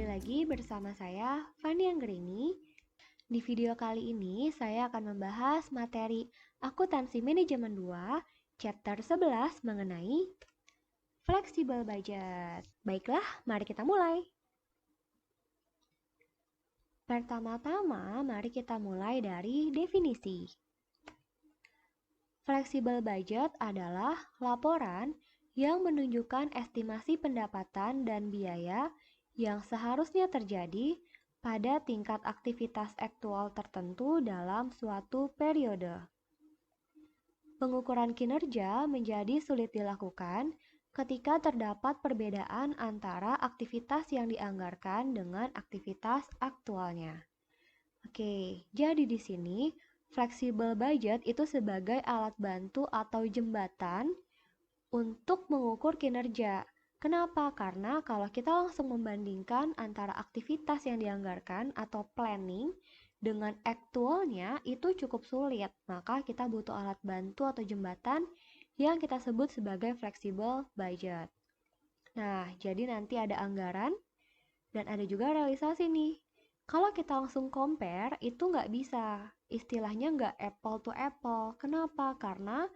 lagi bersama saya, Fani Anggerini. Di video kali ini, saya akan membahas materi Akuntansi Manajemen 2, Chapter 11 mengenai Flexible Budget. Baiklah, mari kita mulai. Pertama-tama, mari kita mulai dari definisi. Flexible budget adalah laporan yang menunjukkan estimasi pendapatan dan biaya yang seharusnya terjadi pada tingkat aktivitas aktual tertentu dalam suatu periode. Pengukuran kinerja menjadi sulit dilakukan ketika terdapat perbedaan antara aktivitas yang dianggarkan dengan aktivitas aktualnya. Oke, jadi di sini flexible budget itu sebagai alat bantu atau jembatan untuk mengukur kinerja. Kenapa? Karena kalau kita langsung membandingkan antara aktivitas yang dianggarkan atau planning dengan aktualnya itu cukup sulit. Maka kita butuh alat bantu atau jembatan yang kita sebut sebagai flexible budget. Nah, jadi nanti ada anggaran dan ada juga realisasi nih. Kalau kita langsung compare, itu nggak bisa. Istilahnya nggak apple to apple. Kenapa? Karena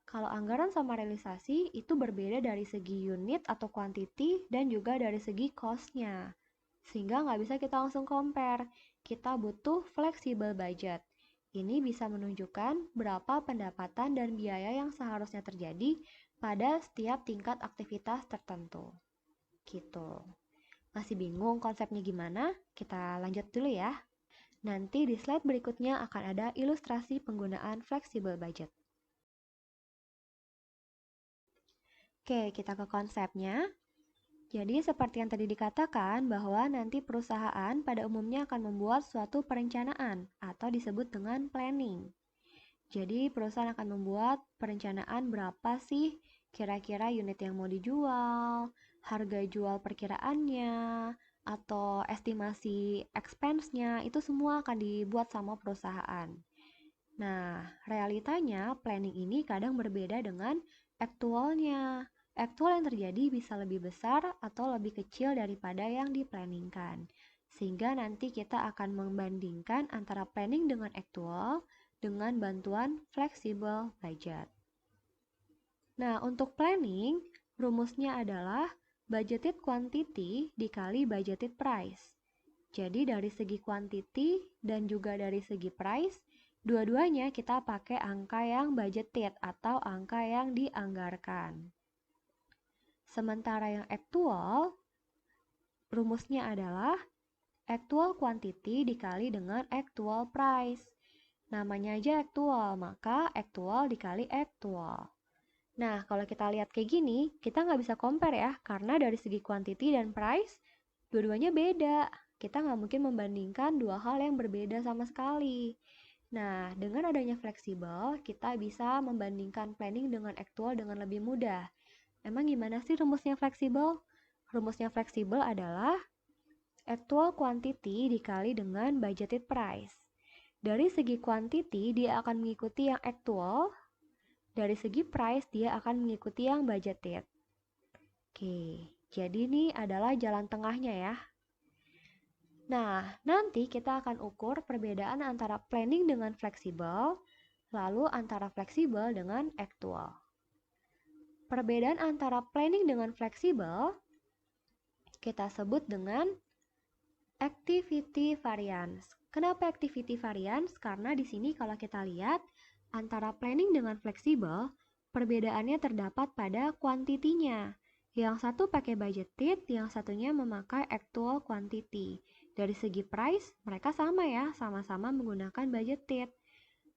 kalau anggaran sama realisasi itu berbeda dari segi unit atau quantity dan juga dari segi cost-nya. Sehingga nggak bisa kita langsung compare. Kita butuh flexible budget. Ini bisa menunjukkan berapa pendapatan dan biaya yang seharusnya terjadi pada setiap tingkat aktivitas tertentu. Gitu. Masih bingung konsepnya gimana? Kita lanjut dulu ya. Nanti di slide berikutnya akan ada ilustrasi penggunaan flexible budget. Oke, kita ke konsepnya. Jadi seperti yang tadi dikatakan bahwa nanti perusahaan pada umumnya akan membuat suatu perencanaan atau disebut dengan planning. Jadi perusahaan akan membuat perencanaan berapa sih kira-kira unit yang mau dijual, harga jual perkiraannya, atau estimasi expense-nya, itu semua akan dibuat sama perusahaan. Nah, realitanya planning ini kadang berbeda dengan aktualnya. Aktual yang terjadi bisa lebih besar atau lebih kecil daripada yang diplanningkan. Sehingga nanti kita akan membandingkan antara planning dengan aktual dengan bantuan flexible budget. Nah, untuk planning, rumusnya adalah budgeted quantity dikali budgeted price. Jadi dari segi quantity dan juga dari segi price, dua-duanya kita pakai angka yang budgeted atau angka yang dianggarkan. Sementara yang actual, rumusnya adalah actual quantity dikali dengan actual price. Namanya aja actual, maka actual dikali actual. Nah, kalau kita lihat kayak gini, kita nggak bisa compare ya, karena dari segi quantity dan price, dua-duanya beda. Kita nggak mungkin membandingkan dua hal yang berbeda sama sekali. Nah, dengan adanya fleksibel, kita bisa membandingkan planning dengan actual dengan lebih mudah. Emang gimana sih rumusnya fleksibel? Rumusnya fleksibel adalah actual quantity dikali dengan budgeted price. Dari segi quantity, dia akan mengikuti yang actual. Dari segi price, dia akan mengikuti yang budgeted. Oke, jadi ini adalah jalan tengahnya ya. Nah, nanti kita akan ukur perbedaan antara planning dengan fleksibel, lalu antara fleksibel dengan actual. Perbedaan antara planning dengan fleksibel kita sebut dengan activity variance. Kenapa activity variance? Karena di sini kalau kita lihat antara planning dengan fleksibel, perbedaannya terdapat pada kuantitinya. Yang satu pakai budgeted, yang satunya memakai actual quantity. Dari segi price, mereka sama ya, sama-sama menggunakan budgeted.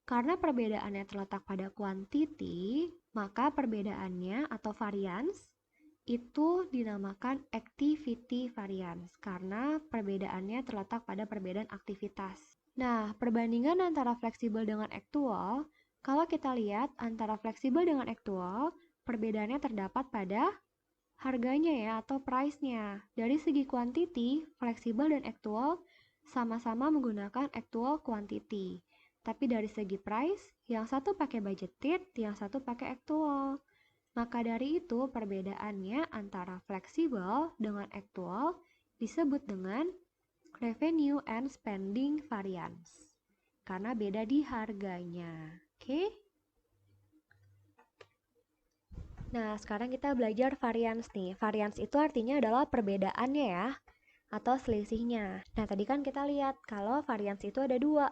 Karena perbedaannya terletak pada quantity, maka perbedaannya atau variance itu dinamakan activity variance karena perbedaannya terletak pada perbedaan aktivitas. Nah, perbandingan antara fleksibel dengan actual, kalau kita lihat antara fleksibel dengan actual, perbedaannya terdapat pada harganya ya atau price-nya. Dari segi quantity, fleksibel dan actual sama-sama menggunakan actual quantity. Tapi dari segi price, yang satu pakai budgeted, yang satu pakai actual. Maka dari itu perbedaannya antara fleksibel dengan actual disebut dengan revenue and spending variance. Karena beda di harganya. Oke? Nah, sekarang kita belajar variance nih. Variance itu artinya adalah perbedaannya ya, atau selisihnya. Nah, tadi kan kita lihat kalau variance itu ada dua.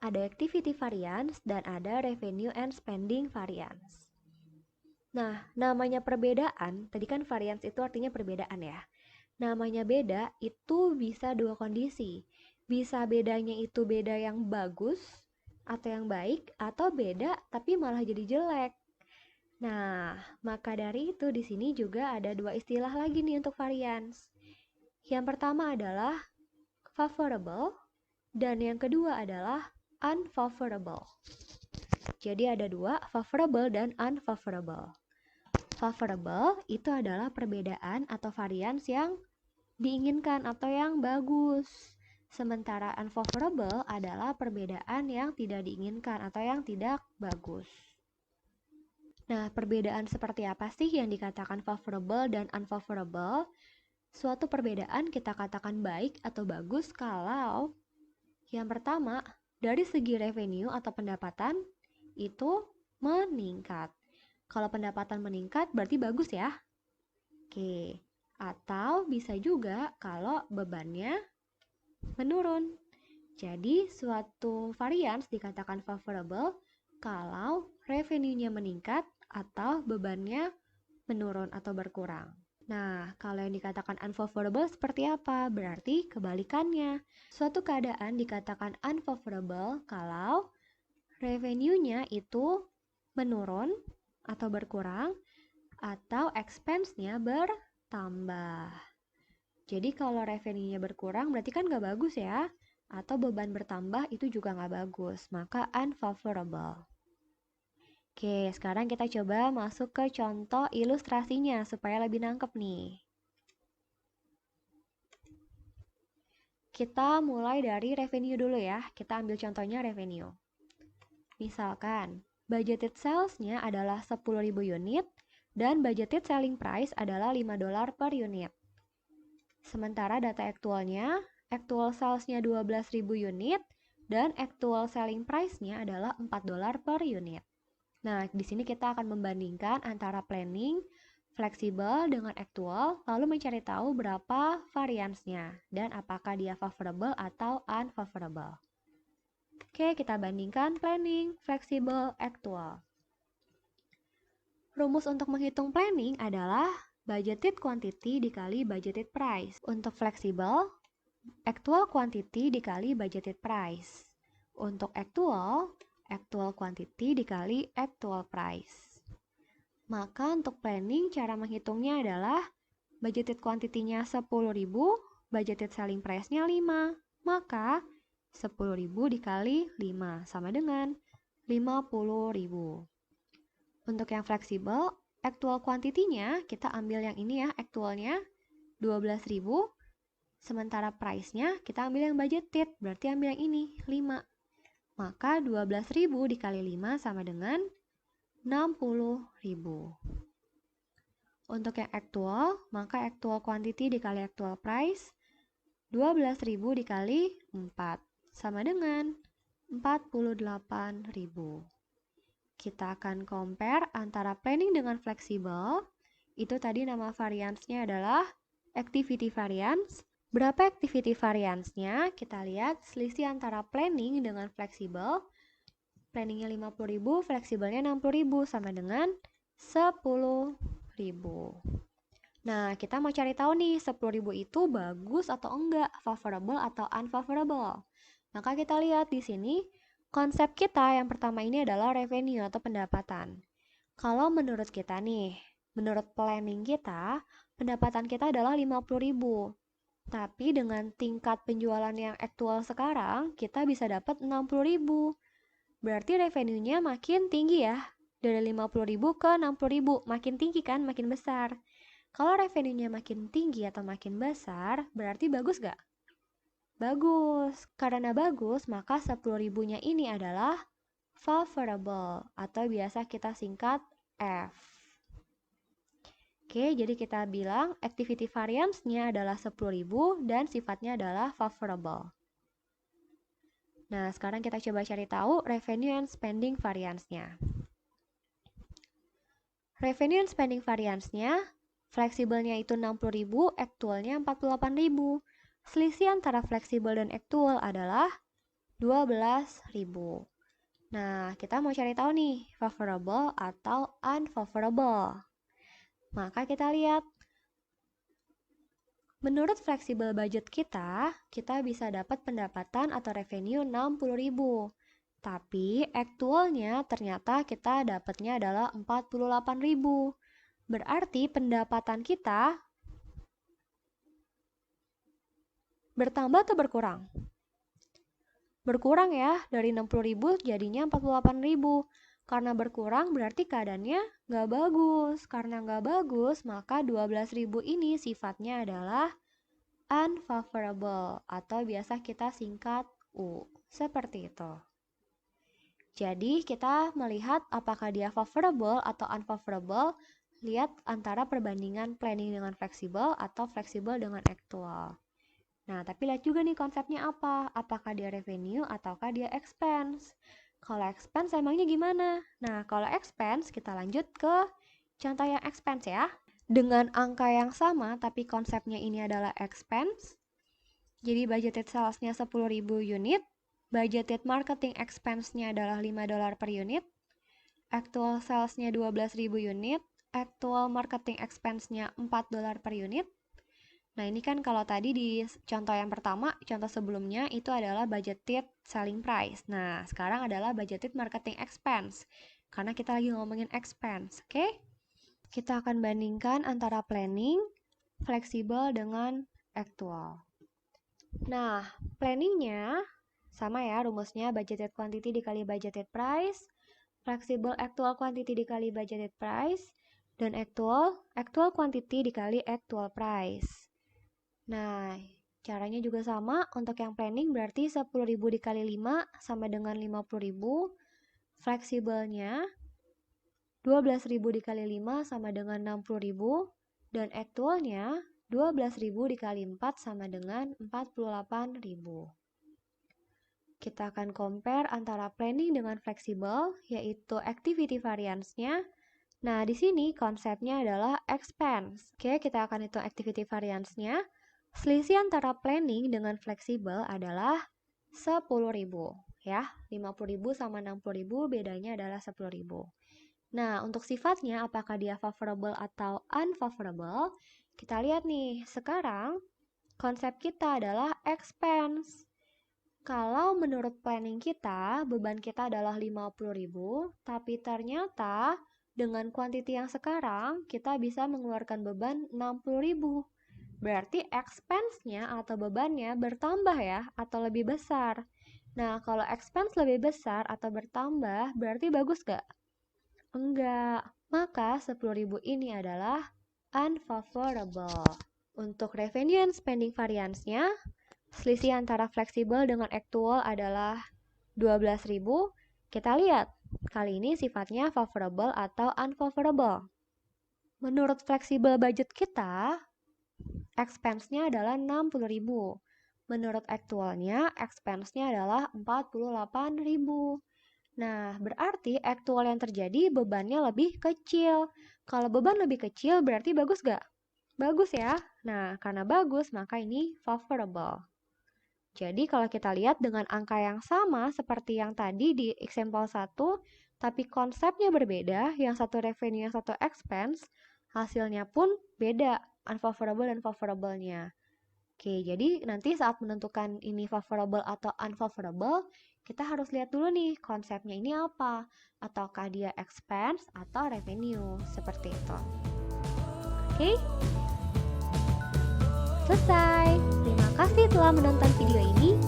Ada activity variance dan ada revenue and spending variance. Nah, namanya perbedaan, tadi kan variance itu artinya perbedaan ya. Namanya beda itu bisa dua kondisi. Bisa bedanya itu beda yang bagus atau yang baik, atau beda tapi malah jadi jelek. Nah, maka dari itu di sini juga ada dua istilah lagi nih untuk variance. Yang pertama adalah favorable dan yang kedua adalah unfavorable. Jadi ada dua, favorable dan unfavorable. Favorable itu adalah perbedaan atau variance yang diinginkan atau yang bagus. Sementara unfavorable adalah perbedaan yang tidak diinginkan atau yang tidak bagus. Nah, perbedaan seperti apa sih yang dikatakan favorable dan unfavorable? Suatu perbedaan kita katakan baik atau bagus kalau yang pertama, dari segi revenue atau pendapatan itu meningkat. Kalau pendapatan meningkat berarti bagus ya. Oke, atau bisa juga kalau bebannya menurun. Jadi suatu variance dikatakan favorable kalau revenue-nya meningkat atau bebannya menurun atau berkurang. Nah, kalau yang dikatakan unfavorable seperti apa? Berarti kebalikannya. Suatu keadaan dikatakan unfavorable kalau revenue-nya itu menurun atau berkurang atau expense-nya bertambah. Jadi kalau revenue-nya berkurang berarti kan nggak bagus ya. Atau beban bertambah itu juga nggak bagus. Maka unfavorable. Oke, sekarang kita coba masuk ke contoh ilustrasinya supaya lebih nangkep nih. Kita mulai dari revenue dulu ya. Kita ambil contohnya revenue. Misalkan, budgeted sales-nya adalah 10.000 unit dan budgeted selling price adalah $5 per unit. Sementara data aktualnya, actual sales-nya 12.000 unit dan actual selling price-nya adalah $4 per unit. Nah, di sini kita akan membandingkan antara planning, fleksibel dengan actual, lalu mencari tahu berapa variance-nya dan apakah dia favorable atau unfavorable. Oke, kita bandingkan planning, fleksibel, actual. Rumus untuk menghitung planning adalah budgeted quantity dikali budgeted price. Untuk fleksibel, actual quantity dikali budgeted price. Untuk actual quantity dikali actual price. Maka untuk planning, cara menghitungnya adalah budgeted quantity-nya 10.000, budgeted selling price-nya 5. Maka 10.000 dikali 5 sama dengan 50.000. Untuk yang fleksibel, actual quantity-nya kita ambil yang ini ya, actualnya 12.000. Sementara price-nya kita ambil yang budgeted, berarti ambil yang ini, 5. Maka 12.000 dikali 5 sama dengan 60.000. Untuk yang actual, maka actual quantity dikali actual price 12.000 dikali 4 sama dengan 48.000. Kita akan compare antara planning dengan fleksibel. Itu tadi nama variance-nya adalah activity variance. Berapa activity variance-nya? Kita lihat selisih antara planning dengan fleksibel. Planningnya 50.000, fleksibelnya 60.000 sama dengan 10.000. Nah, kita mau cari tahu nih 10.000 itu bagus atau enggak, favorable atau unfavorable. Maka kita lihat di sini konsep kita yang pertama ini adalah revenue atau pendapatan. Kalau menurut kita nih, menurut planning kita, pendapatan kita adalah 50.000. Tapi dengan tingkat penjualan yang aktual sekarang, kita bisa dapat 60.000. Berarti revenue-nya makin tinggi ya. Dari 50.000 ke 60.000, makin tinggi kan, makin besar. Kalau revenue-nya makin tinggi atau makin besar, berarti bagus gak? Bagus. Karena bagus, maka 10.000-nya ini adalah favorable atau biasa kita singkat F. Oke, jadi kita bilang activity variance-nya adalah 10.000 dan sifatnya adalah favorable. Nah, sekarang kita coba cari tahu revenue and spending variance-nya. Revenue and spending variance-nya, fleksibelnya itu 60.000, actual-nya 48.000. Selisih antara fleksibel dan actual adalah 12.000. Nah, kita mau cari tahu nih, favorable atau unfavorable. Maka kita lihat, menurut fleksibel budget kita bisa dapat pendapatan atau revenue 60.000. Tapi aktualnya ternyata kita dapatnya adalah 48.000. Berarti pendapatan kita bertambah atau berkurang? Berkurang ya, dari 60.000 jadinya 48.000. Karena berkurang berarti keadaannya nggak bagus. Karena nggak bagus, maka 12.000 ini sifatnya adalah unfavorable atau biasa kita singkat U. Seperti itu. Jadi kita melihat apakah dia favorable atau unfavorable, lihat antara perbandingan planning dengan fleksibel atau fleksibel dengan actual. Nah, tapi lihat juga nih konsepnya apa. Apakah dia revenue ataukah dia expense. Kalau expense emangnya gimana? Nah, kalau expense kita lanjut ke contoh yang expense ya. Dengan angka yang sama tapi konsepnya ini adalah expense. Jadi budgeted sales-nya 10.000 unit. Budgeted marketing expense-nya adalah $5 per unit. Actual sales-nya 12.000 unit. Actual marketing expense-nya $4 per unit. Nah, ini kan kalau tadi di contoh yang pertama, contoh sebelumnya itu adalah budgeted selling price. Nah, sekarang adalah budgeted marketing expense. Karena kita lagi ngomongin expense, oke? Kita akan bandingkan antara planning, fleksibel dengan actual. Nah, planningnya sama ya rumusnya, budgeted quantity dikali budgeted price, flexible actual quantity dikali budgeted price, dan actual quantity dikali actual price. Nah, caranya juga sama. Untuk yang planning berarti 10.000 dikali 5 sama dengan 50.000. Fleksibelnya 12.000 dikali 5 sama dengan 60.000. Dan actualnya 12.000 dikali 4 sama dengan 48.000. Kita akan compare antara planning dengan fleksibel, yaitu activity variance-nya. Nah, di sini konsepnya adalah expense. Oke, kita akan hitung activity variance-nya. Selisih antara planning dengan fleksibel adalah 10.000 ya. 50.000 sama 60.000 bedanya adalah 10.000. Nah, untuk sifatnya apakah dia favorable atau unfavorable? Kita lihat nih, sekarang konsep kita adalah expense. Kalau menurut planning kita, beban kita adalah 50.000, tapi ternyata dengan kuantiti yang sekarang, kita bisa mengeluarkan beban 60.000. Berarti expense-nya atau bebannya bertambah ya, atau lebih besar. Nah, kalau expense lebih besar atau bertambah, berarti bagus gak? Enggak. Maka 10.000 ini adalah unfavorable. Untuk revenue and spending variance-nya, selisih antara fleksibel dengan actual adalah 12.000. Kita lihat, kali ini sifatnya favorable atau unfavorable. Menurut fleksibel budget kita, expense-nya adalah 60.000. Menurut actualnya, expense-nya adalah 48.000. Nah, berarti actual yang terjadi bebannya lebih kecil. Kalau beban lebih kecil berarti bagus gak? Bagus ya. Nah, karena bagus maka ini favorable. Jadi kalau kita lihat dengan angka yang sama seperti yang tadi di example 1, tapi konsepnya berbeda, yang satu revenue, yang satu expense, hasilnya pun beda, unfavorable dan favorable-nya. Oke, jadi nanti saat menentukan ini favorable atau unfavorable, kita harus lihat dulu nih konsepnya ini apa. Ataukah dia expense atau revenue, seperti itu. Oke? Selesai. Terima kasih telah menonton video ini.